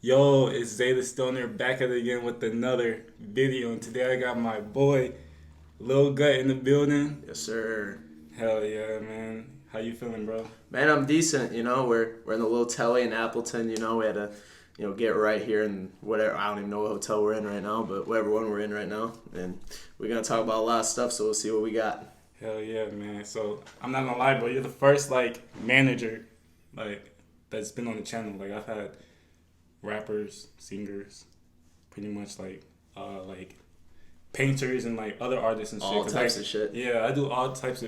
Yo, it's Zayda Stoner back at it again with another video. And today I got my boy Lil Gutt in the building. Yes, sir. Hell yeah, man. How you feeling, bro? Man, I'm decent. We're in the little telly in Appleton. We had to, get right here in whatever. I don't even know what hotel we're in right now, but whatever one we're in right now. And we're gonna talk about a lot of stuff. So we'll see what we got. Hell yeah, man. So I'm not gonna lie, bro. You're the first manager that's been on the channel. I've had rappers, singers, pretty much painters and other artists and shit. All types of shit. Yeah,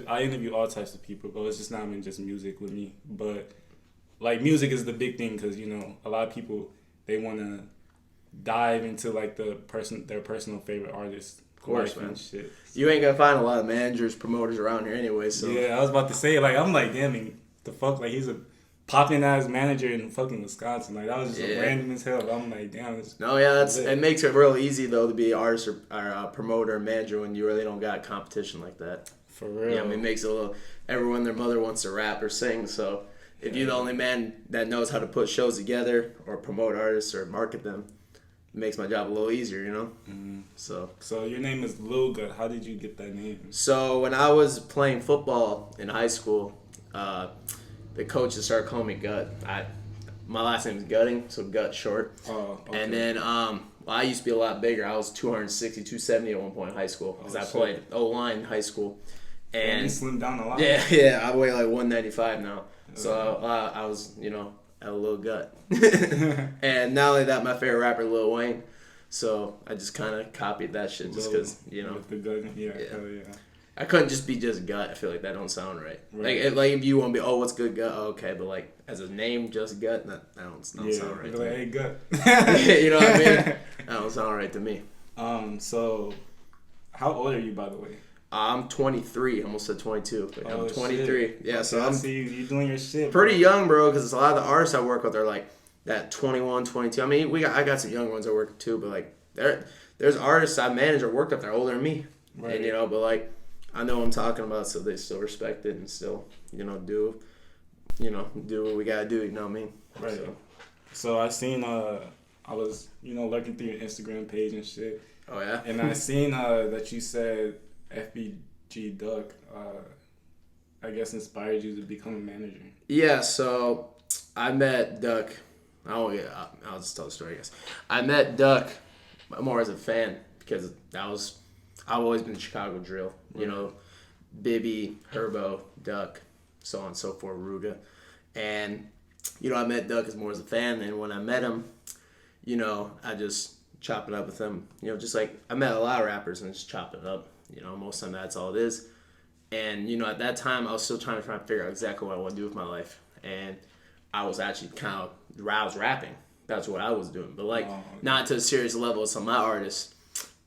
I interview all types of people, but it's just not even just music with me. But music is the big thing because a lot of people they want to dive into their personal favorite artist. Of course, man. Shit. You ain't gonna find a lot of managers, promoters around here anyway. So yeah, I was about to say I'm damn, the fuck, he's a popping ass manager in fucking Wisconsin. That was just random as hell. But I'm damn. It makes it real easy though to be an artist or a promoter or manager when you really don't got competition like that. For real. Yeah, it makes it a little. Everyone, their mother wants to rap or sing. So if you're the only man that knows how to put shows together or promote artists or market them, it makes my job a little easier, Mm-hmm. So your name is Lil Gutt. How did you get that name? So when I was playing football in high school, the coaches started calling me Gut. My last name is Gutting, so Gut short. Oh, okay. And then I used to be a lot bigger. I was 260, 270 at one point in high school because I played O-line in high school. And you slimmed down a lot. Yeah, I weigh 195 now. So I was, a little gut. And not only that, my favorite rapper, Lil Wayne. So I just kind of copied that shit just because, With the gut, yeah. Hell yeah. I couldn't just be just Gut. I feel like that don't sound right. If you want to be, what's good Gut? Oh, okay, but as a name, just Gut, that don't sound right to me. Hey, Gut. You know what I mean? That don't sound right to me. So how old are you, by the way? I'm 23. Almost said 22. But I'm 23. Shit. Yeah, okay, so I see you doing your shit. Pretty young, bro, because a lot of the artists I work with are that 21, 22. I mean, I got some young ones I work with too, but there's artists I manage or worked with that are older than me. Right. And, but I know what I'm talking about, so they still respect it and still, do what we gotta do. You know what I mean? Right. So I seen I was looking through your Instagram page and shit. Oh yeah. And I seen that you said FBG Duck I guess inspired you to become a manager. Yeah. So I met Duck. I'll just tell the story. I guess I met Duck more as a fan because I've always been Chicago drill. Bibby, Herbo, Duck, so on and so forth, Ruga. And, I met Duck more as a fan. And when I met him, I just chop it up with him. Just I met a lot of rappers and just chop it up. Most of the time that's all it is. And, at that time, I was still trying to figure out exactly what I want to do with my life. And I was actually I was rapping. That's what I was doing. But, not to a serious level as some of my artists.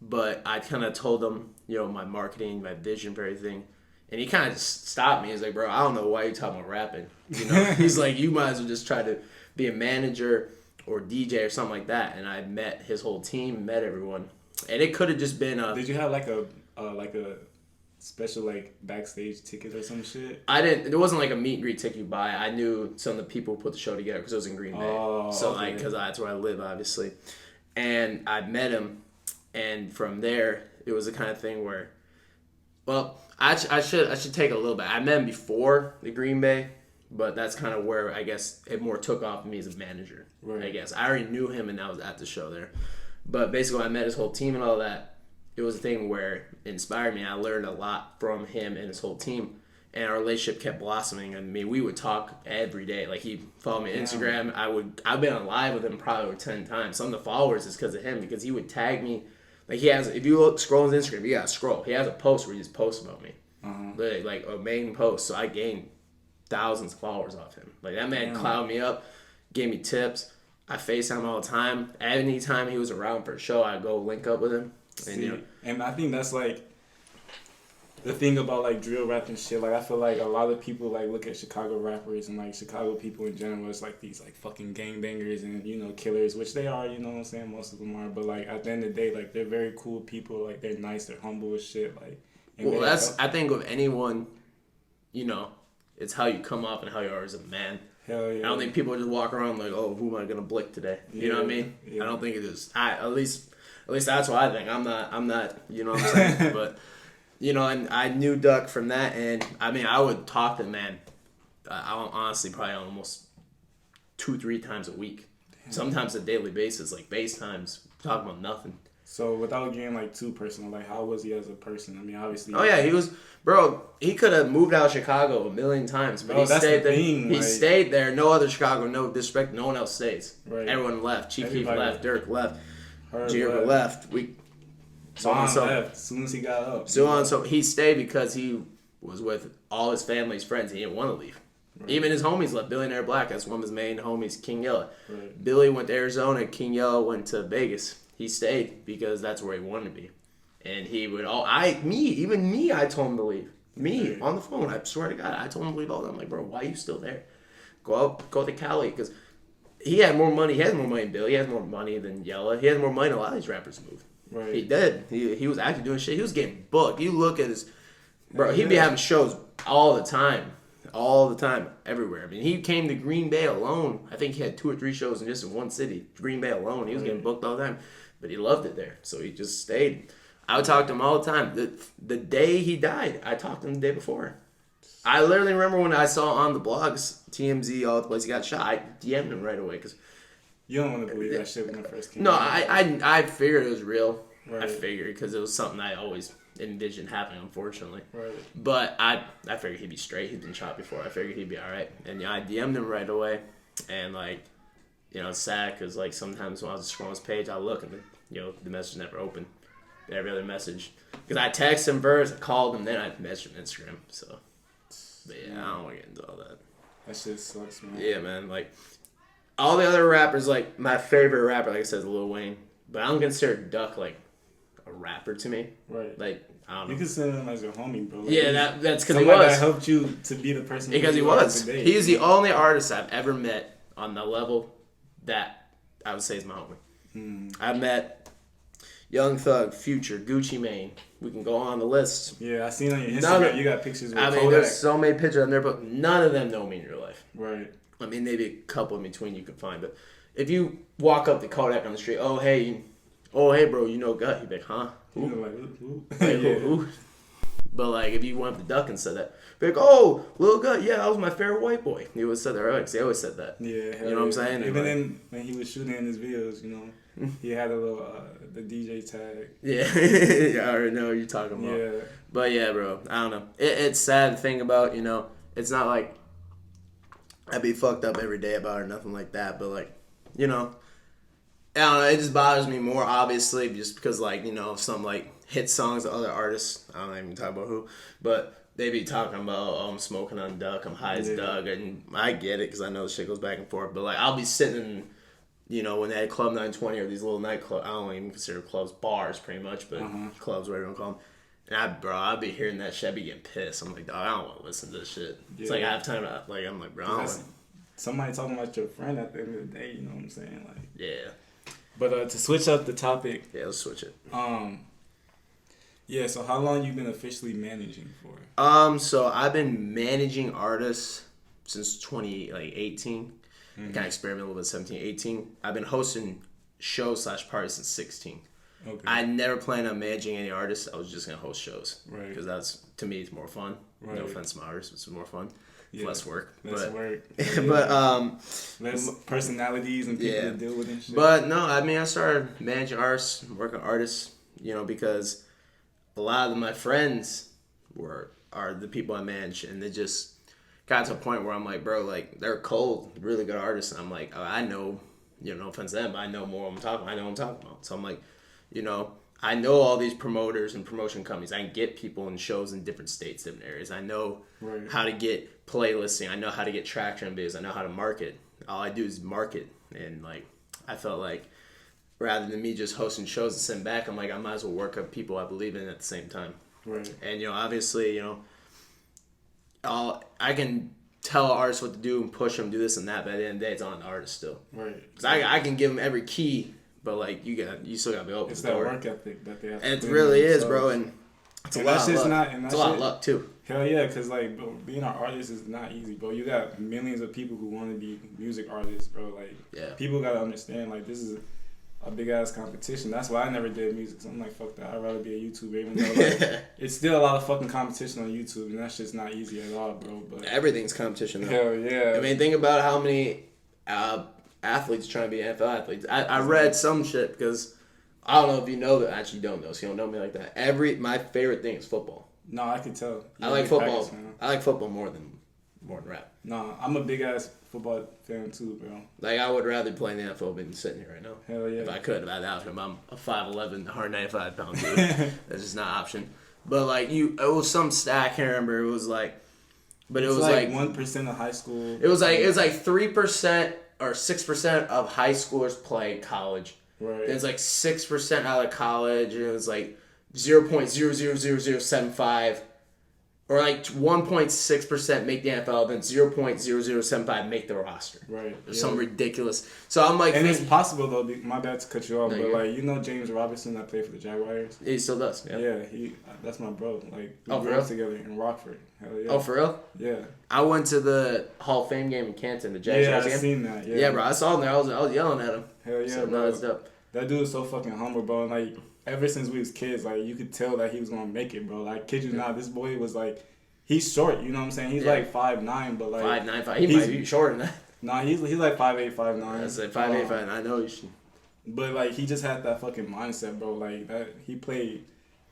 But I kind of told him, my marketing, my vision for everything. And he kind of just stopped me. He's like, bro, I don't know why you're talking about rapping. He's like, you might as well just try to be a manager or DJ or something like that. And I met his whole team, met everyone. And it could have just been Did you have a special backstage ticket or some shit? I didn't. There wasn't a meet and greet ticket you buy. I knew some of the people who put the show together because it was in Green Bay. Oh, so okay. Because that's where I live, obviously. And I met him. And from there, it was the kind of thing where, I should take a little bit. I met him before the Green Bay, but that's kind of where I guess it more took off me as a manager. Right. I guess I already knew him, and I was at the show there. But basically, when I met his whole team and all that, it was a thing where it inspired me. I learned a lot from him and his whole team, and our relationship kept blossoming. I mean, we would talk every day. He followed me on Instagram. I've been on live with him probably over 10 times. Some of the followers is because of him because he would tag me. He has, if you scroll his Instagram, you gotta scroll. He has a post where he just posts about me. Literally, a main post. So I gained thousands of followers off him. That man clouded me up, gave me tips. I FaceTime him all the time. Anytime he was around for a show, I'd go link up with him. And I think that's the thing about drill rap and shit. I feel a lot of people look at Chicago rappers and Chicago people in general as these fucking gangbangers and killers, which they are. You know what I'm saying? Most of them are. But at the end of the day, they're very cool people. They're nice. They're humble as shit. I think with anyone, it's how you come off and how you are as a man. Hell yeah. I don't think people just walk around like, oh, who am I gonna blick today? You know what I mean? Yeah. I don't think it is. At least that's what I think. I'm not. You know what I'm saying? But and I knew Duck from that, and I mean, I would talk to the man. I honestly probably almost 2-3 times a week. Damn. Sometimes a daily basis, like FaceTimes, talking about nothing. So without getting like too personal, like how was he as a person? I mean, obviously. Oh yeah, he was, bro. He could have moved out of Chicago a million times, but he stayed there. He stayed there. No other Chicago, no disrespect. No one else stays. Right. Everyone left. Chief Keef left. Dirk left. Jigger left. Vaughn left as soon as he got up. So he stayed because he was with all his family's friends. He didn't want to leave. Right. Even his homies left. Billionaire Black, that's one of his main homies, King Yella. Right. Billy went to Arizona. King Yella went to Vegas. He stayed because that's where he wanted to be. And he would even me, I told him to leave. Me, on the phone, I swear to God, I told him to leave all that. I'm like, bro, why are you still there? Go to Cali, because he had more money. He has more money than Billy. He has more money than Yella. He has more money than a lot of these rappers moved. Right. He did. He was actually doing shit. He was getting booked. You look at his... Bro, he'd be having shows all the time. All the time. Everywhere. I mean, he came to Green Bay alone. I think he had 2 or 3 shows in one city. Green Bay alone. He was getting booked all the time. But he loved it there. So he just stayed. I would talk to him all the time. The day he died, I talked to him the day before. I literally remember when I saw on the blogs, TMZ, all the place he got shot, I DM'd him right away. Cause you don't want to believe that shit when it first came out. No, I figured it was real. Right. I figured because it was something I always envisioned happening, unfortunately. Right. But I figured he'd be straight. He'd been shot before. I figured he'd be all right. And I DM'd him right away. And it's sad because sometimes when I was scrolling his page, I look and the message never opened. Every other message. Because I texted him first, I called him, then I messaged him on Instagram. So, but yeah, I don't want to get into all that. That shit sucks, man. Yeah, man. All the other rappers, my favorite rapper, like I said, is Lil Wayne. But I don't consider Duck, a rapper to me. Right. I don't know. You consider him as your homie, bro. Yeah, that's because he was. That helped you to be the person. Because he was. He's the only artist I've ever met on the level that I would say is my homie. I've met Young Thug, Future, Gucci Mane. We can go on the list. Yeah, I seen on your Instagram you got pictures with Kodak. There's so many pictures on there, but none of them know me in real life. Right. I mean, maybe a couple in between you can find, but if you walk up to Kodak on the street, oh hey, bro, you know Gutt? He'd be like, huh? Who? Who? Who? But if you went up to Duck and said that, be like, oh, Lil Gutt, yeah, that was my favorite white boy. He would have said that earlier, because they always said that. Yeah. You know what I'm saying? Even then, when he was shooting in his videos, he had a little the DJ tag. Yeah, I already know what you're talking about. Yeah. But yeah, bro, I don't know. It's sad to think about. It's not like I'd be fucked up every day about it or nothing like that. But I don't know. It just bothers me more, obviously, just because some hit songs of other artists. I don't even talk about who, but they be talking about, oh, I'm smoking on Duck, I'm high as Doug, and I get it because I know the shit goes back and forth. But I'll be sitting in, when they had Club 920 or these little nightclubs, I don't even consider clubs, bars pretty much, but clubs, whatever you want to call them. And I'd be hearing that shit, I'd be getting pissed. I'm like, dog, I don't want to listen to this shit. Yeah. It's I have time to, I'm like, bro, I don't want. Somebody talking about your friend at the end of the day, you know what I'm saying? Yeah. But to switch up the topic. Yeah, let's switch it. Yeah, so how long you been officially managing for? So I've been managing artists since 2018. I kind of experimented a little bit 17, 18. I've been hosting shows / parties since 16. Okay. I never planned on managing any artists. I was just going to host shows. Right. Because that's, to me, it's more fun. Right. No offense to my artists, it's more fun. Yeah. Less work. Less work. Yeah. But, less personalities and people to deal with and shit. But no, I started managing artists, working artists, because a lot of my friends are the people I manage, and they just got to a point where I'm like, bro, they're cold, really good artists, and I'm like, I know, no offense to them, but I know more what I'm talking about. I know what I'm talking about. So I'm like, I know all these promoters and promotion companies. I can get people in shows in different states, different areas. I know how to get playlisting. I know how to get traction in videos. I know how to market. All I do is market, and I felt like rather than me just hosting shows and sitting back, I'm like, I might as well work up people I believe in at the same time. Right. And obviously, I can tell artists what to do and push them, do this and that, but at the end of the day, it's on the artist still. Right. Because I can give them every key, but you still gotta be open. It's that work ethic that they have. And it really is, bro. And It's a lot of luck. It's a lot of luck too. Hell yeah, because like, bro, being an artist is not easy, bro. You got millions of people who want to be music artists, bro. Like, people gotta understand, like, this is a big ass competition. That's why I never did music. So I'm like, fuck that. I'd rather be a YouTuber, even though like, it's still a lot of fucking competition on YouTube, and that's just not easy at all, bro. But everything's competition, though. Hell yeah. I mean, think about how many athletes trying to be NFL athletes. I read some shit because I don't know if you know that. Actually, you don't know, so you don't know me like that. My favorite thing is football. No, I can tell. I like football. I like football more than rap. No, I'm a big ass football fan too, bro. Like, I would rather play in the NFL than sitting here right now. Hell yeah. If I could, I'm a 5'11", 195-pound dude. That's just not an option. But like it was some stat. I can't remember. It was like, but it was like 1% of high school. It was like 3% or 6% of high schoolers play college. Right. Then it's like 6% out of college, and it was like 0.000075, or like 1.6% make the NFL, then 0.0075 make the roster. Right. It's some ridiculous. So I'm like, and it's possible though. My bad to cut you off, but like, you know James Robinson that played for the Jaguars. He still does. Yeah. That's my bro. Like, we grew up together in Rockford. Hell yeah. Oh, for real? Yeah. I went to the Hall of Fame game in Canton. The Jaguars game. I seen that. Yeah. Yeah, bro. I saw him there. I was yelling at him. Hell yeah, so, bro. No, it's dope. That dude is so fucking humble, bro. And like, ever since we was kids, like, you could tell that he was gonna make it, bro. Like, kid you not, this boy was like, he's short. You know what I'm saying? He's like 5'9", but like 5'9", He might be shorter than that. Nah, he's like 5'8", 5'9". I said 5'8", 5'9". I know you should. But like, he just had that fucking mindset, bro. Like, that he played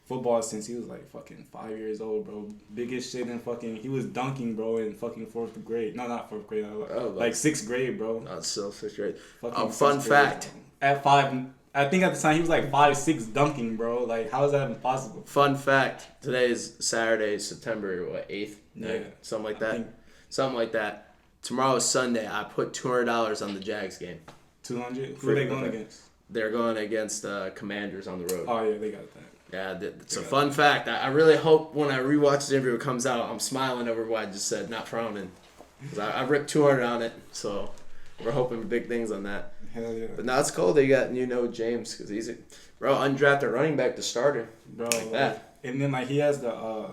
football since he was like fucking 5 years old, bro. Biggest shit in fucking. He was dunking, bro, in fucking 4th grade. No, not 4th grade. Like 6th grade, bro. Not still 6th grade. Fun fact. At 5, I think at the time he was like 5'6" dunking, bro. Like, how is that even possible? Fun fact. Today is Saturday, September 8th. Yeah, something like that. Something like that. Tomorrow is Sunday. I put $200 on the Jags game. 200. Who are they going against? They're going against Commanders on the road. Oh yeah, they got that. Yeah, it's a fun fact. I really hope when I rewatch the interview it comes out, I'm smiling over what I just said, not frowning. Because I ripped 200 on it, so we're hoping for big things on that. Hell yeah. But now it's cool they got James, because he's undrafted running back to starter. Bro, like that. And then like he has the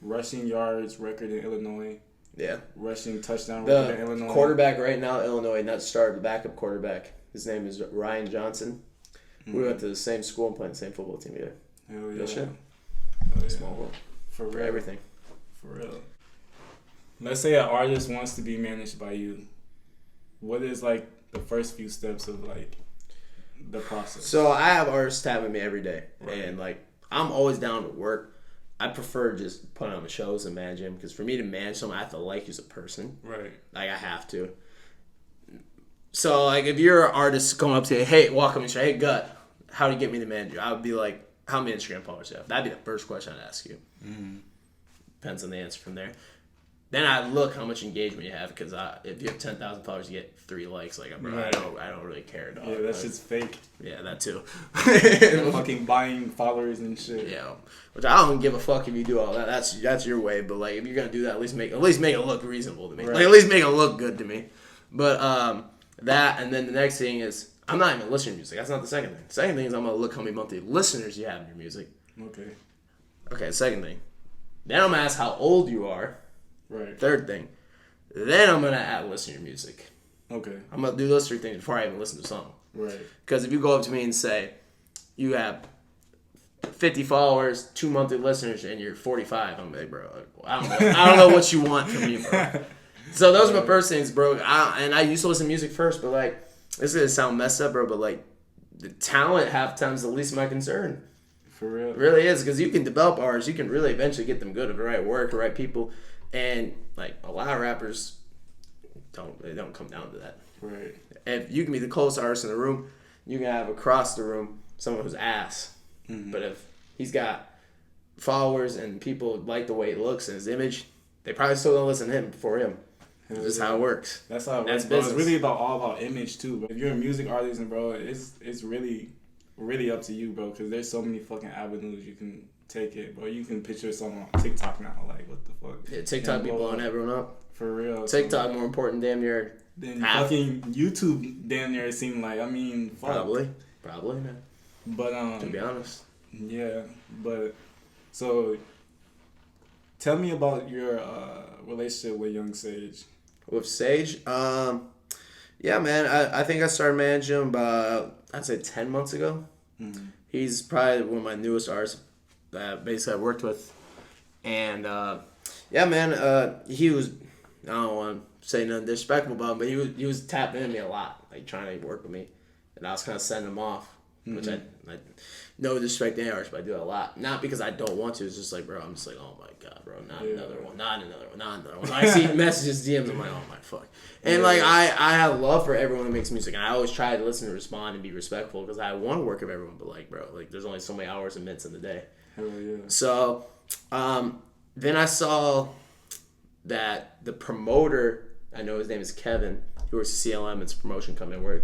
rushing yards record in Illinois. Yeah. Rushing touchdown record in Illinois. The quarterback right now, Illinois, not starter, the backup quarterback. His name is Ryan Johnson. Mm-hmm. We went to the same school and played the same football team together. Hell yeah. Shit. Small world. For real. Everything. For real. Let's say an artist wants to be managed by you. What is like the first few steps of like the process? So I have artists tapping me every day, and like I'm always down to work. I prefer just putting on the shows and manage them, because for me to manage someone, I have to like you as a person. Right. Like, I have to. So like if you're an artist going up to you, hey, walk up and say, hey, Gutt, how do you get me to manage you? I would be like, how many Instagram followers do you have? That'd be the first question I'd ask you. Mm-hmm. Depends on the answer from there. Then I look how much engagement you have, because if you have 10,000 followers, you get 3 likes. Like, bro, I don't really care, dog. Yeah, that shit's fake. Yeah, that too. Fucking buying followers and shit. Yeah, which I don't give a fuck if you do all that. That's your way. But like, if you're gonna do that, at least make it look reasonable to me. Right. Like, at least make it look good to me. But that, and then the next thing is, I'm not even listening to music. That's not the second thing. The second thing is I'm gonna look how many monthly listeners you have in your music. Okay. Second thing. Then I'm gonna ask how old you are. Right. Third thing. Then I'm gonna add listen to your music. Okay. I'm gonna do those 3 things before I even listen to a song. Right. Because if you go up to me and say you have 50 followers, 2 monthly listeners, and you're 45, I'm like, bro, I don't know what you want from me, bro. So those are my first things, bro. I used to listen to music first, but like, this is gonna sound messed up, bro, but like, the talent half time's the least of my concern. For real. It really is, because you can develop artists, you can really eventually get them good with the right work, the right people, and like a lot of rappers don't come down to that. Right. If you can be the closest artist in the room, you can have across the room someone who's ass. Mm-hmm. But if he's got followers and people like the way he looks and his image, they probably still don't listen to him before him. That's just how it works. That's how it works. It's really all about image too. But if you're a music artist, and bro, it's really up to you, bro. Because there's so many fucking avenues you can take it, bro. You can picture someone on TikTok now. Like, what the fuck? Yeah, TikTok be blowing everyone up. For real. TikTok more important damn near than fucking YouTube damn near, it seemed like. I mean, fuck. Probably, man. But to be honest. Yeah, but So, tell me about your relationship with Young Sage. With Sage, yeah, man. I think I started managing him about, I'd say 10 months ago. Mm-hmm. He's probably one of my newest artists that basically I worked with. And, yeah, man, he was, I don't want to say nothing disrespectful about him, but he was tapping into me a lot, like trying to work with me. And I was kind of sending him off, which I no disrespect to any artist, but I do that a lot. Not because I don't want to. It's just like, bro, I'm just like, oh my god, bro, not another one. I see messages, DMs, I'm like, oh my fuck. And like, I have love for everyone that makes music, and I always try to listen, and respond, and be respectful because I want to work with everyone. But like, bro, like, there's only so many hours and minutes in the day. Hell yeah. So, then I saw that the promoter, I know his name is Kevin, who works at CLM, it's a promotion company where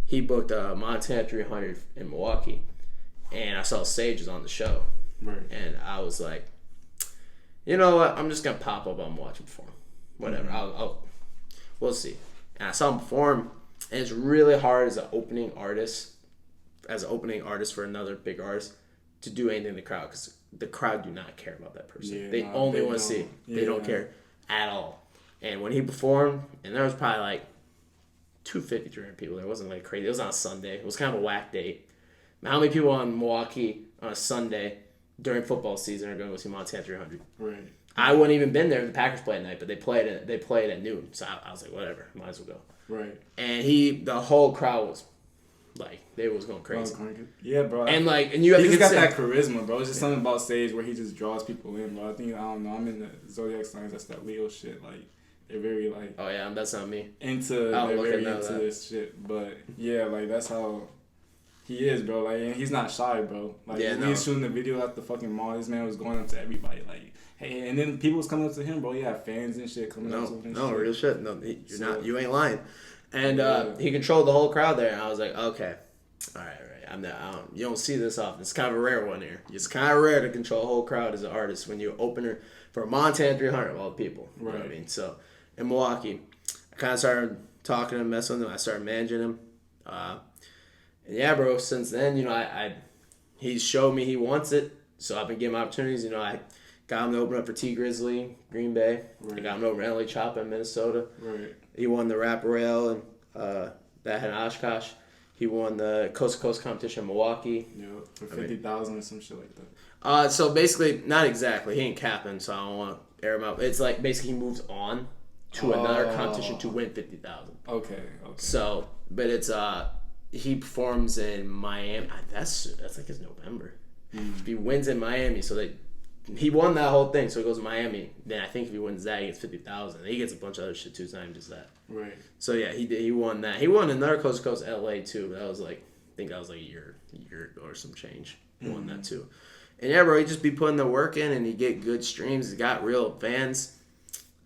he booked Montana 300 in Milwaukee. And I saw Sage was on the show. Right. And I was like, you know what? I'm just going to pop up on watching perform. Whatever. We'll see. And I saw him perform. And it's really hard as an opening artist for another big artist, to do anything in the crowd. Because the crowd do not care about that person. Yeah, they only want to see. They don't care at all. And when he performed, and there was probably like 250, 300 people. There wasn't like crazy. It was on a Sunday. It was kind of a whack date. How many people in Milwaukee on a Sunday during football season are going to go see Montana 300? Right. I wouldn't even been there if the Packers played at night, but they played at noon. So I was like, whatever, might as well go. Right. And the whole crowd was like, they was going crazy. Yeah, bro. And like, and you have he to just got that charisma, bro. It's just something about Sage where he just draws people in, bro. I think, I don't know, I'm in the Zodiac signs. That's that Leo shit. Like, they're very like. Oh yeah, that's not me. They're very into this shit, but yeah, like that's how. He is, bro. Like, and he's not shy, bro. Like, he was shooting the video at the fucking mall. This man was going up to everybody, like, hey, and then people was coming up to him, bro. He had fans and shit coming up to him. No, real shit. No, you ain't lying. And he controlled the whole crowd there, and I was like, okay, all right. You don't see this often. It's kind of a rare one here. It's kind of rare to control a whole crowd as an artist when you're opener for Montana 300 of all the people. You know what I mean? So in Milwaukee, I kind of started talking to him, messing with him. I started managing him. And yeah, bro, since then, you know, he showed me he wants it, so I've been giving him opportunities. You know, I got him to open up for T Grizzly, Green Bay. Right. I got him to open LA Choppa in Minnesota. Right. He won the Rap Rail and that had Oshkosh. He won the Coast to Coast competition in Milwaukee. Yeah, for 50,000 or some shit like that. So basically, not exactly. He ain't capping, so I don't want to air him out. It's like basically he moves on to another competition to win 50,000. Okay. So, but it's he performs in Miami. That's like his November. If he wins in Miami, so he won that whole thing, so he goes to Miami. Then I think if he wins that, he gets 50,000. He gets a bunch of other shit too. It's not even just that. Right. So yeah, he won that. He won another Coast to Coast LA too. But that was like, I think that was like a year ago or some change. He won that too. And yeah, bro, he just be putting the work in, and he get good streams. He got real fans.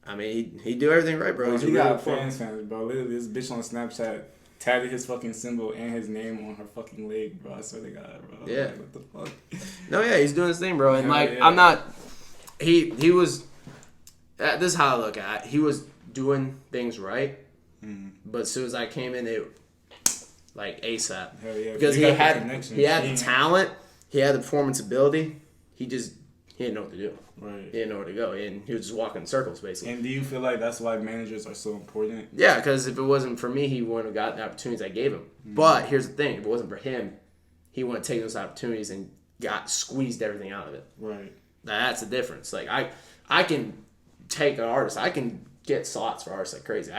I mean, he do everything right, bro. He got fans, bro. Literally, this bitch on Snapchat tatted his fucking symbol and his name on her fucking leg, bro. I swear to God, bro. Yeah. Like, what the fuck? No, yeah, he's doing his thing, bro. And I'm not. He was. This is how I look at it. He was doing things right, but as soon as I came in, they like ASAP. Hell yeah. Because he had the talent, he had the performance ability. He didn't know what to do. Right. He didn't know where to go, and he was just walking in circles, basically. And do you feel like that's why managers are so important? Yeah, because if it wasn't for me, he wouldn't have gotten the opportunities I gave him. But here's the thing: if it wasn't for him, he wouldn't take those opportunities and squeezed everything out of it. Right. That's the difference. Like I can take an artist. I can get slots for artists like crazy.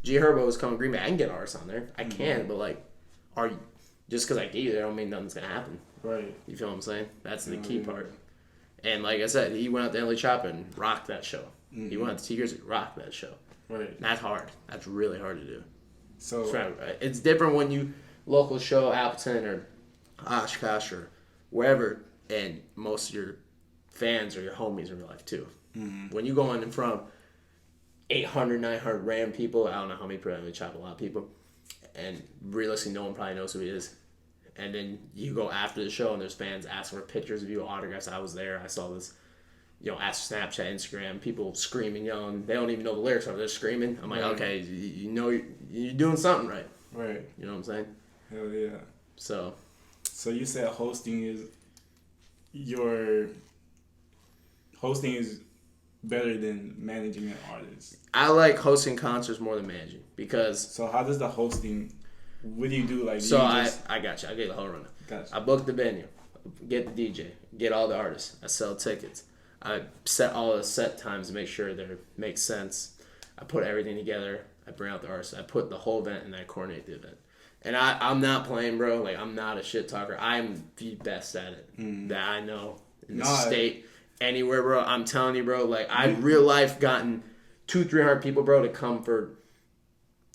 G Herbo is coming Green Bay. I can get artists on there. I can, but like, just because I gave you there, don't mean nothing's gonna happen. Right. You feel what I'm saying? That's the key part. And like I said, he went out to LA Choppa and rocked that show. He went out to T Grizzly, rocked that show. Right. And that's hard. That's really hard to do. So it's different when you local show Appleton or Oshkosh or wherever, and most of your fans are your homies in real life too. When you go in front of 800, 900 random people, I don't know how many probably chop a lot of people, and realistically no one probably knows who he is. And then you go after the show and there's fans asking for pictures of you, autographs. I was there. I saw this, ask Snapchat, Instagram, people screaming, yelling. They don't even know the lyrics. They're screaming. I'm like, okay, you know you're doing something right. Right. You know what I'm saying? Hell yeah. So you said hosting is your hosting is better than managing an artist. I like hosting concerts more than managing because. So how does the hosting? What do you do? Like, So I got you. I get the whole rundown. Gotcha. I book the venue, get the DJ, get all the artists. I sell tickets. I set all the set times to make sure they make sense. I put everything together. I bring out the artists. I put the whole event and I coordinate the event. And I'm not playing, bro. Like, I'm not a shit talker. I'm the best at it that I know in the state. Anywhere, bro. I'm telling you, bro. Like, I've real life gotten 200-300 people, bro, to come for,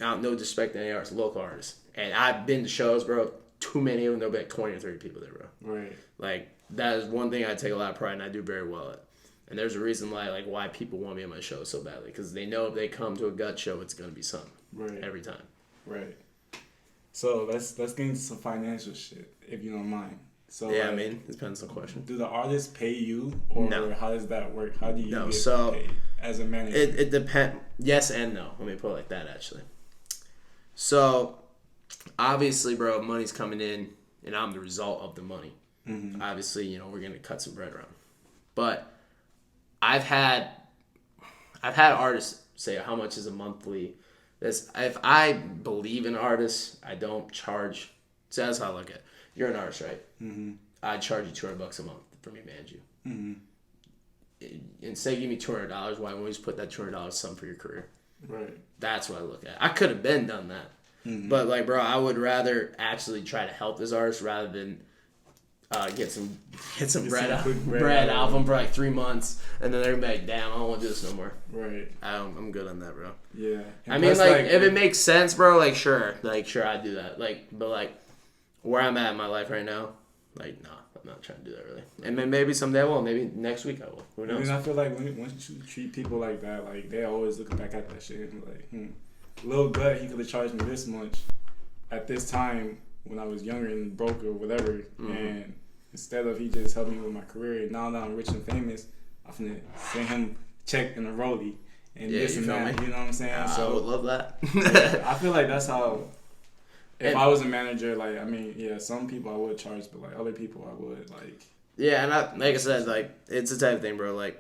no disrespect to any artists, local artists. And I've been to shows, bro. Too many of them, there'll be like 20 or 30 people there, bro. Right. Like, that is one thing I take a lot of pride in. I do very well at. And there's a reason why people want me on my show so badly. Because they know if they come to a Gutt show, it's going to be something. Right. Every time. Right. So let's get into some financial shit, if you don't mind. So yeah, I mean, it depends on the question. Do the artists pay you, or how does that work? How do you get paid as a manager? It depends. Yes and no. Let me put it like that, actually. So, obviously, bro, money's coming in, and I'm the result of the money. Mm-hmm. Obviously, we're going to cut some bread around. But I've had artists say, how much is a monthly? If I believe in artists, I don't charge. So that's how I look at it. You're an artist, right? Mm-hmm. I charge you $200 a month for me to manage you. Mm-hmm. Instead of giving me $200, why won't you just put that $200 some for your career? Right. That's what I look at. I could have been done that. Mm-hmm. But, bro, I would rather actually try to help this artist rather than get some bread out of them for like 3 months, and then they're gonna be like, damn, I don't want to do this no more. Right. I'm good on that, bro. Yeah. And I mean, if it makes sense, bro, sure, I do that. But where I'm at in my life right now, no, I'm not trying to do that really. And then maybe someday I will. Maybe next week I will. Who knows? I feel like once you treat people like that, they always looking back at that shit and Lil Gutt, he could have charged me this much at this time when I was younger and broke or whatever, and instead of he just helping me with my career, now that I'm rich and famous, I'm finna send him check in a rollie and this and that. You know what I'm saying? So I would love that. I feel like that's how. If I was a manager, some people I would charge, but other people I would Yeah, and like I said, it's the type of thing, bro.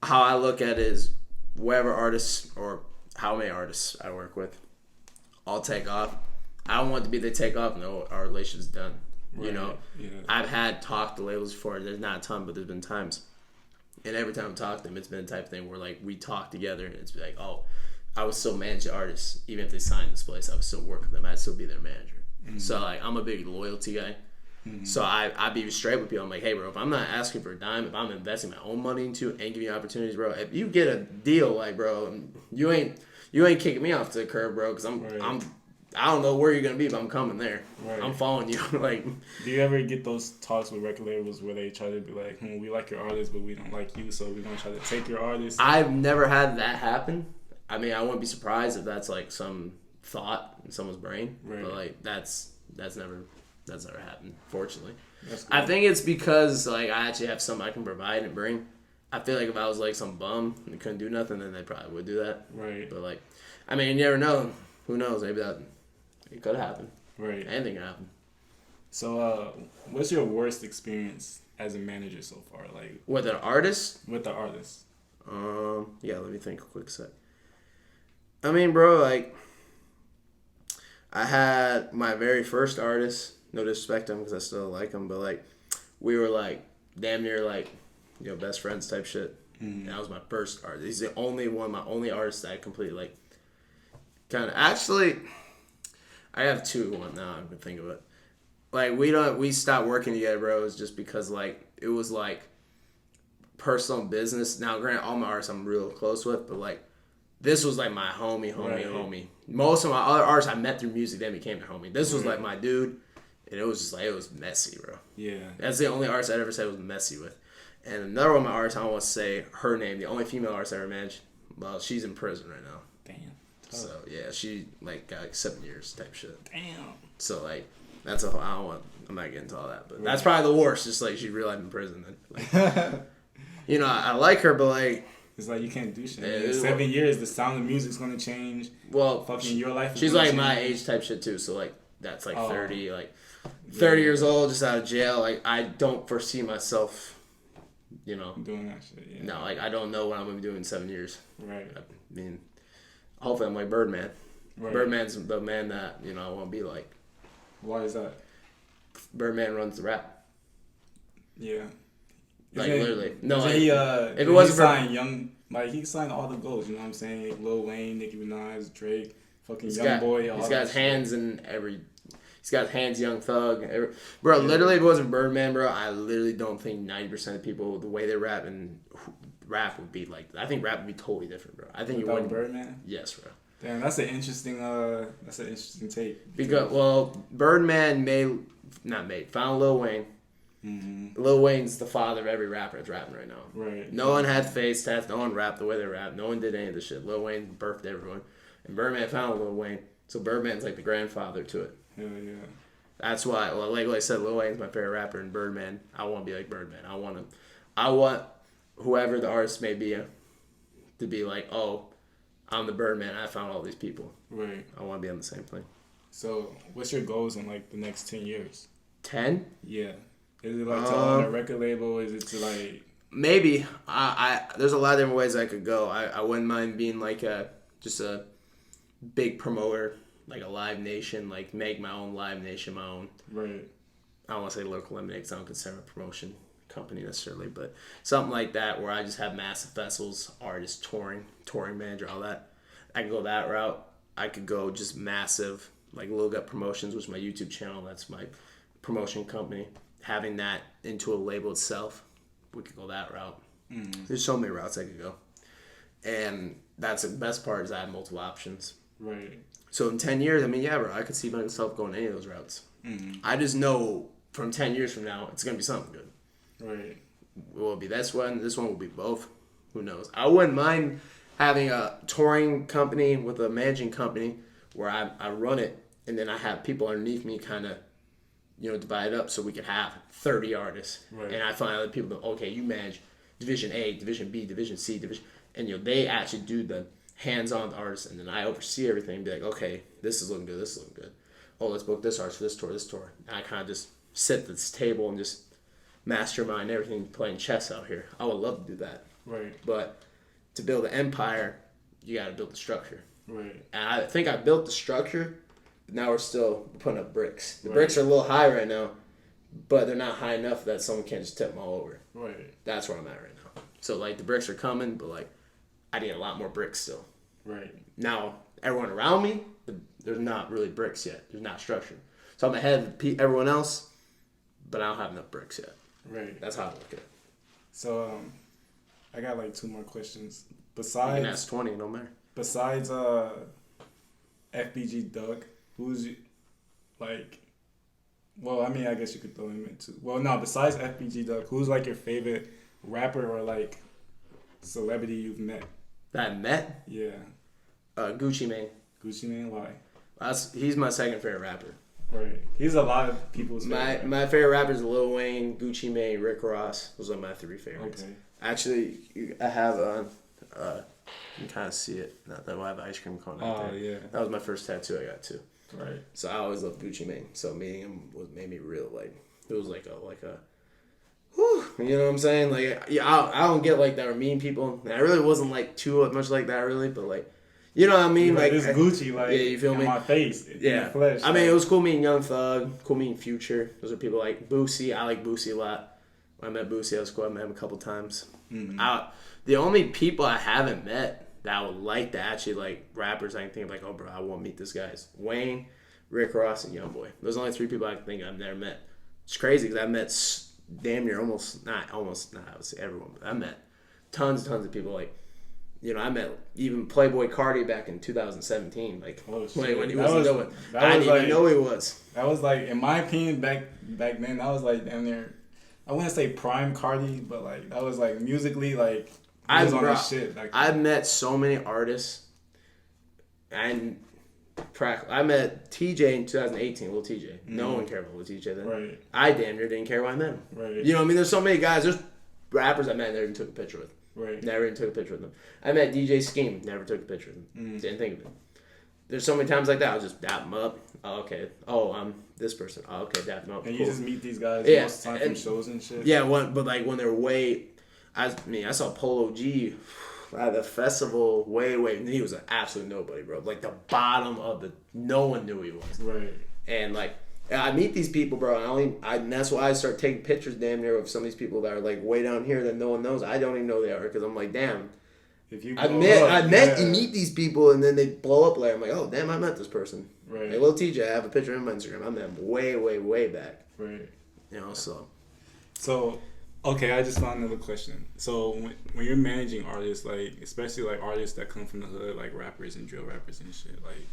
How I look at it is, whatever artists or how many artists I work with, I'll take off. I don't want it to be they take off and our relation's done. Right. Yeah. I've had talk to labels before. There's not a ton, but there's been times. And every time I talk to them, it's been the type of thing where we talk together and it's like, oh, I would still manage the artists. Even if they signed this place, I would still work with them. I'd still be their manager. Mm-hmm. So I'm a big loyalty guy. Mm-hmm. So I'd be straight with people. I'm like, hey, bro, if I'm not asking for a dime, if I'm investing my own money into it and giving you opportunities, bro, if you get a deal, bro, you ain't kicking me off to the curb, bro, because I don't know where you're going to be, but I'm coming there. Right. I'm following you. Do you ever get those talks with record labels where they try to be like, we like your artist, but we don't like you, so we're going to try to take your artist? I've never had that happen. I mean, I wouldn't be surprised if that's some thought in someone's brain. Right. But that's never happened, fortunately. I think it's because I actually have something I can provide and bring. I feel like if I was some bum and couldn't do nothing, then they probably would do that. Right. But I mean, you never know. Who knows? Maybe it could happen. Right. Anything can happen. So, what's your worst experience as a manager so far? With an artist? With the artist. Yeah, let me think a quick sec. I mean, bro, I had my very first artist, no disrespect to him because I still like him, but we were damn near best friends type shit. Mm-hmm. That was my first artist. He's the only one, my only artist that I completely kind of actually. I have two. One now. I can think of it. We stopped working together, bro. It was just because it was personal business. Now, granted, all my artists I'm real close with, but this was my homie. Most of my other artists I met through music, then became a homie. This was my dude, and it was just it was messy, bro. Yeah. That's the only artist I'd ever said was messy with. And another one of my artists, I don't want to say her name, the only female artist I ever managed, well, she's in prison right now. Damn. So, yeah, she, got 7 years type shit. Damn. So, that's I'm not getting into all that, but that's probably the worst, just, she's real life in prison. Then. I like her, but, it's you can't do shit. In 7 years, the sound of music's gonna change. Well, fucking your life. She's my age type shit too. So that's 30, 30 years old, just out of jail. I don't foresee myself you know, doing that shit. Yeah. No, like I don't know what I'm gonna be doing in 7 years. Right. I mean, hopefully I'm like Birdman. Right. Birdman's the man that I want to be like. Why is that? Birdman runs the rap. Yeah. Like literally. No, like, he, if it wasn't he signed all the goals. You know what I'm saying? Lil Wayne, Nicki Minaj, Drake, fucking he's Young got, Boy. He's got his hands in every. He's got his hands, Young Thug. Bro, literally, if it wasn't Birdman, bro, I literally don't think 90% of people, the way they rap and rap would be like. I think rap would be totally different, bro. I think you wouldn't. Birdman. Yes, bro. Damn, that's an interesting take. Because Birdman found Lil Wayne. Mm-hmm. Lil Wayne's the father of every rapper that's rapping right now. Right. No one had face tats. No one rapped the way they rap. No one did any of this shit. Lil Wayne birthed everyone, and Birdman found Lil Wayne. So Birdman's like the grandfather to it. Hell yeah. That's why. Well, like I said, Lil Wayne's my favorite rapper, and Birdman. I want to be like Birdman. I want whoever the artist may be to be like, oh, I'm the Birdman. I found all these people. Right. I want to be on the same thing. So, what's your goals in like the next 10 years? 10? Yeah. Is it like to own a record label? Is it to like... Maybe. There's a lot of different ways I could go. I wouldn't mind being like just a big promoter, like a Live Nation, like make my own Live Nation, my own. Right. I don't want to say local lemonade because I don't consider it a promotion company necessarily, but something like that where I just have massive festivals, artists, touring manager, all that. I could go that route. I could go just massive, like Lil Gutt Promotions, which is my YouTube channel. That's my promotion company. Having that into a label itself, we could go that route. Mm-hmm. There's so many routes I could go. And that's the best part is I have multiple options. Right. So in 10 years, I mean, yeah, bro, I could see myself going any of those routes. Mm-hmm. I just know from 10 years from now, it's going to be something good. Right. Will it be this one will be both. Who knows? I wouldn't mind having a touring company with a managing company where I run it and then I have people underneath me kind of, divide up so we could have 30 artists. Right. And I find other people, okay, you manage Division A, Division B, Division C, and they actually do the hands-on with the artists, and then I oversee everything and be like, okay, this is looking good, this is looking good. Oh, let's book this artist for this tour. And I kind of just sit at this table and just mastermind everything, playing chess out here. I would love to do that. Right. But to build an empire, you got to build the structure. Right. And I think I built the structure, but now we're still putting up bricks. The bricks are a little high right now, but they're not high enough that someone can't just tip them all over. Right. That's where I'm at right now. So, like, the bricks are coming, but, like, I need a lot more bricks still. Right. Now, everyone around me, there's not really bricks yet. There's not structure. So I'm ahead of everyone else, but I don't have enough bricks yet. Right. That's how I look at it. So, I got like 2 more questions. You can ask 20, it don't matter. Besides FBG Duck, who's like... Well, I mean, I guess you could throw him into... Well, no, besides FBG Duck, who's like your favorite rapper or like celebrity you've met? That I met? Yeah. Gucci Mane. Gucci Mane, why? He's my second favorite rapper. Right. He's a lot of people's favorite. My favorite rappers are Lil Wayne, Gucci Mane, Rick Ross. Those are my 3 favorites. Okay. Actually, I have you can kind of see it. Not that I have ice cream cone out there. Yeah. That was my first tattoo I got too. Right. So I always loved Gucci Mane. So meeting him made me real like it was like a whew, you know what I'm saying? Like yeah, I don't get like that or mean people. And I really wasn't like too much like that really, but like you know what I mean? Like it's Gucci, like yeah, you feel in me? My face, yeah. In the flesh. I mean, it was cool meeting Young Thug, cool meeting Future. Those are people like Boosie. I like Boosie a lot. When I met Boosie, that was cool. I met him a couple times. Mm-hmm. The only people I haven't met that I would like to actually like rappers I can think of like, oh bro, I want to meet this guy is Wayne, Rick Ross, and YoungBoy. Those are the only 3 people I can think of I've never met. It's crazy because I met damn near almost not I would say everyone, but I met tons of people like. I met even Playboy Cardi back in 2017. Like when he wasn't doing, I didn't even know he was. That was like, in my opinion, back then, that was like damn near. I wouldn't say prime Cardi, but like that was like musically like. I was on his shit. Like, I've met so many artists, and I met TJ in 2018. Lil TJ. Mm-hmm. No one cared about Lil TJ then. Right. I damn near didn't care when I met him. Right. You know what I mean? There's so many guys. There's rappers I met and never even took a picture with. Right. Never even took a picture with them. I met DJ Scheme. Never took a picture with him. Mm. Didn't think of it. There's so many times like that. I'll just dap them up. Oh, okay. Oh, I'm this person. Oh, okay. Dap them up. And cool. You just meet these guys most of the time from shows and shit. Yeah. But like when they're way I saw Polo G at the festival he was an absolute nobody, bro. Like the bottom of no one knew he was. Right. And like I meet these people, bro, and that's why I start taking pictures damn near of some of these people that are like way down here that no one knows. I don't even know they are because I'm like, damn. If you I met you meet these people and then they blow up later. I'm like, oh damn, I met this person. Right. Like Lil TJ, I have a picture on my Instagram. I met him way back. Right. You know, so. Okay, I just found another question. So when you're managing artists, like especially like artists that come from the hood, like rappers and drill rappers and shit, like,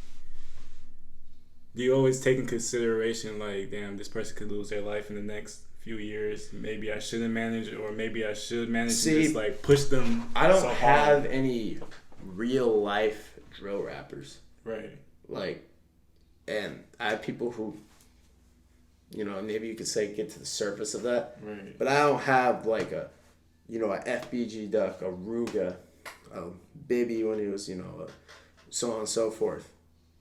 do you always take in consideration like, damn, this person could lose their life in the next few years? Maybe I shouldn't manage, or maybe I should manage. See, and just like push them. I don't so have hard. any real life drill rappers. Right. Like, and I have people who, you know, maybe you could say get to the surface of that. Right. But I don't have like a FBG Duck, a Ruga, a Bibby when he was, you know, so on and so forth,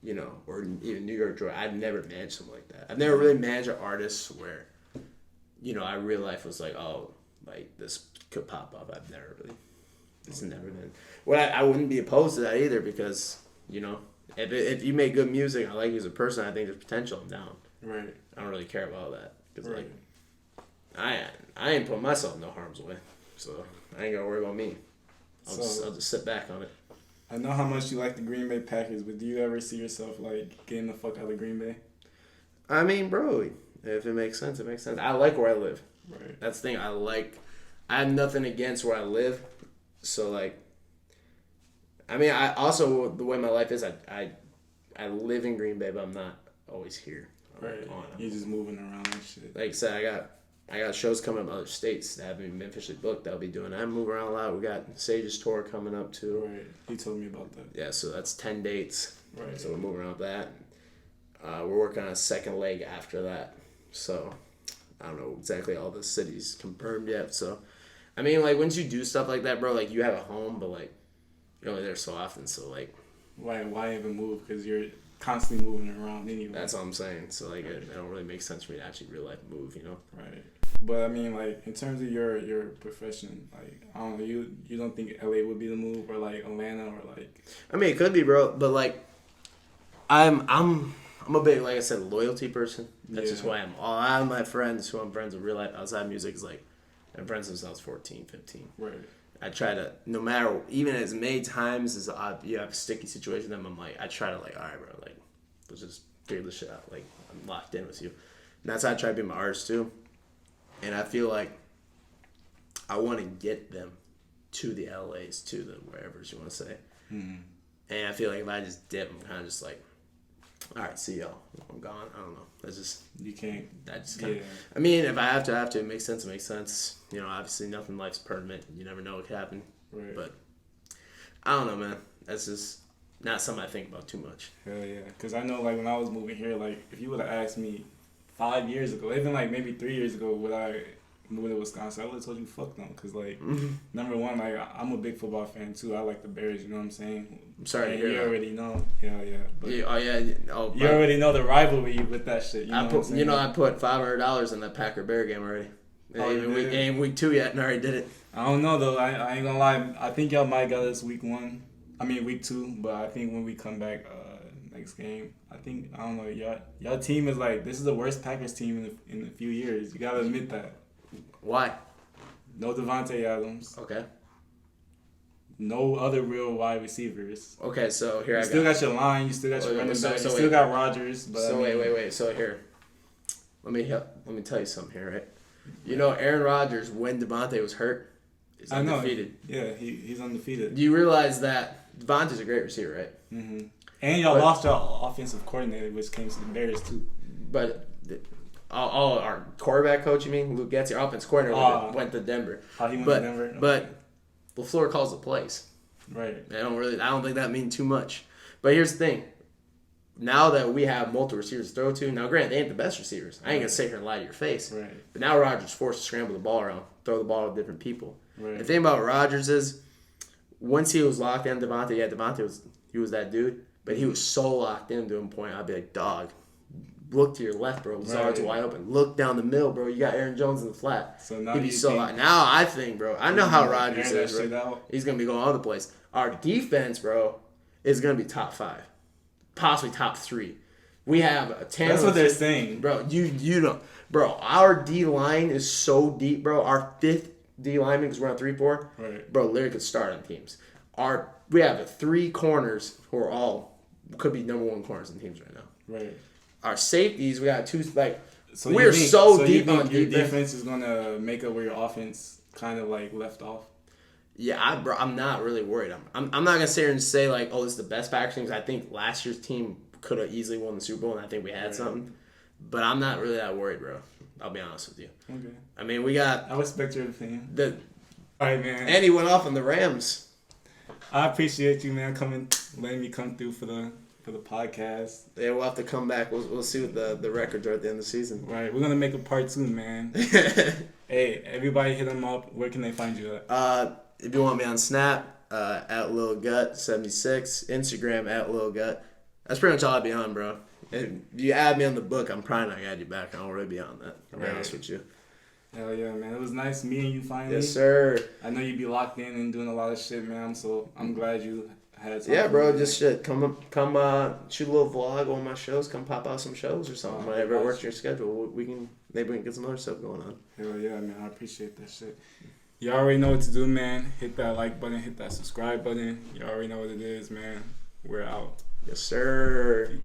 you know, or even New York Drill. I've never managed something like that. I've never really managed an artist where, you know, real life was like, oh, like this could pop up. I've never really, it's never been. Well, I wouldn't be opposed to that either because, you know, if you make good music, I like you as a person, I think there's potential. I'm down. Right. I don't really care about that because Right. like I ain't putting myself in no harm's way, so I ain't gotta worry about me. I'll just sit back on it. I know how much you like the Green Bay Packers, but do you ever see yourself like getting the fuck out of Green Bay? I mean, bro, if it makes sense, it makes sense. I like where I live. Right. That's the thing. I have nothing against where I live, so like. I mean, I also the way my life is, I live in Green Bay, but I'm not always here. Right. You're just moving around and shit. Like I said, I got shows coming up in other states that haven't been officially booked. I'll be doing. I move around a lot. We got Sage's tour coming up too. Right. He told me about that. Yeah, so that's 10 dates. Right. So we're moving around with that. We're working on a second leg after that. So I don't know exactly all the cities confirmed yet. So I mean, like once you do stuff like that, bro, like you have a home, but like you're only there so often. So like, why even move? Because you're constantly moving around anyway. That's all I'm saying. So like, it don't really make sense for me to actually real life move, you know? Right. But I mean, like in terms of your profession, like I don't know, you don't think LA would be the move, or like Atlanta, or like? I mean, it could be, bro. But like, I'm a big, like I said, loyalty person. That's just who I am. All of my friends who I'm friends with real life outside music is like, I'm friends since I was 14, 15. Right. I try to, no matter, even as many times as you have a sticky situation with them, I'm like, I try to like, all right, bro, like, let's just figure this shit out. Like, I'm locked in with you. And that's how I try to be my artist too. And I feel like I want to get them to the LAs, to the wherever's you want to say. Mm-hmm. And I feel like if I just dip, I'm kind of just like, all right, see y'all. I'm gone. I don't know. That's just you can't. That just kind of. I mean, if I have to, I have to. It makes sense. It makes sense. You know, obviously, nothing in life's permanent. You never know what could happen. Right. But I don't know, man. That's just not something I think about too much. Hell yeah, because I know like when I was moving here, like if you would have asked me 5 years ago, even like maybe 3 years ago, would I move to Wisconsin? I would have told you fuck no, because like number one, like I'm a big football fan too. I like the Bears. You know what I'm saying? I'm sorry to hear you that. already know. Yeah. But you already know the rivalry with that shit. You know what I'm saying? I put $500 in that Packer Bear game already. Ain't week 2 yet, and I already did it. I don't know though. I ain't gonna lie. I think y'all might got us week 1. I mean week 2. But I think when we come back next game, I don't know. Y'all team is like, this is the worst Packers team in a few years. You gotta admit that. Why? No Devontae Adams. Okay. No other real wide receivers. Okay, so here you still got your line. You still got your running back. You still got Rodgers. But so wait. So here, let me tell you something here, right? You know, Aaron Rodgers, when Devontae was hurt, is undefeated. Yeah, he's undefeated. Do you realize that Devontae's a great receiver, right? Mm-hmm. And y'all lost your offensive coordinator, which came to the Bears too. But our quarterback coach, you mean, Lil Gutt, our offensive coordinator went to Denver. He went to Denver. Okay. But LaFleur calls the plays. Right. I don't think that means too much. But here's the thing. Now that we have multiple receivers to throw to, now granted, they ain't the best receivers. I ain't going to sit here and lie to your face. Right. But now Rodgers forced to scramble the ball around, throw the ball to different people. Right. The thing about Rodgers is, once he was locked in Devontae was that dude, but he was so locked in to a point, I'd be like, dog, look to your left, bro. Lazard's wide open. Look down the middle, bro. You got Aaron Jones in the flat. So now He'd be so hot. Now I think, bro. I know how Rodgers is, bro. He's gonna be going all over the place. Our defense, bro, is gonna be top 5, possibly top 3. We have a 10. That's what they're saying, bro. You don't, bro. Our D line is so deep, bro. Our 5th D lineman, because we're on 3-4, right, bro. Literally could start on teams. We have 3 corners who are all could be number 1 corners in teams right now. Right. Our safeties, we got 2 So we're so deep on your defense. defense is gonna make up where your offense kind of like left off. Yeah, I'm not really worried. I'm not gonna sit here and say like, oh, this is the best packaging, because I think last year's team could have easily won the Super Bowl, and I think we had something. But I'm not really that worried, bro. I'll be honest with you. Okay. I mean, we got. I respect your opinion. All right, man. And he went off on the Rams. I appreciate you, man, letting me come through for the podcast. Yeah, we'll have to come back. We'll see what the records are at the end of the season. Right, we're gonna make a part 2, man. Hey, everybody, hit them up. Where can they find you at? If you want me on Snap, at Lil Gutt 76, Instagram at Lil Gutt. That's pretty much all I'll be on, bro. If you add me on the book, I'm probably not gonna add you back. I don't really be on that. I'll be honest with you. Hell yeah, man. It was nice meeting you finally. Yes, sir. I know you'd be locked in and doing a lot of shit, man. So I'm glad you had time. Yeah, bro. Just shit. Come shoot a little vlog on my shows. Come pop out some shows or something. Whenever it works your schedule, maybe we can get some other stuff going on. Hell yeah, man. I appreciate that shit. You already know what to do, man. Hit that like button. Hit that subscribe button. You already know what it is, man. We're out. Yes, sir.